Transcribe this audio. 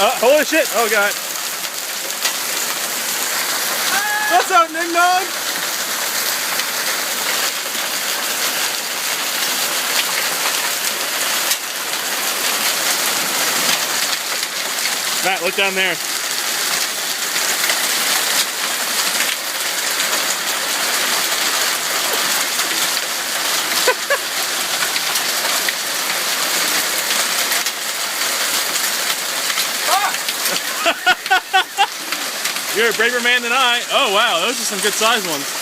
Holy shit! Oh god! What's up, Ning Nog? Matt, look down there. You're a braver man than I. Oh wow, those are some good sized ones.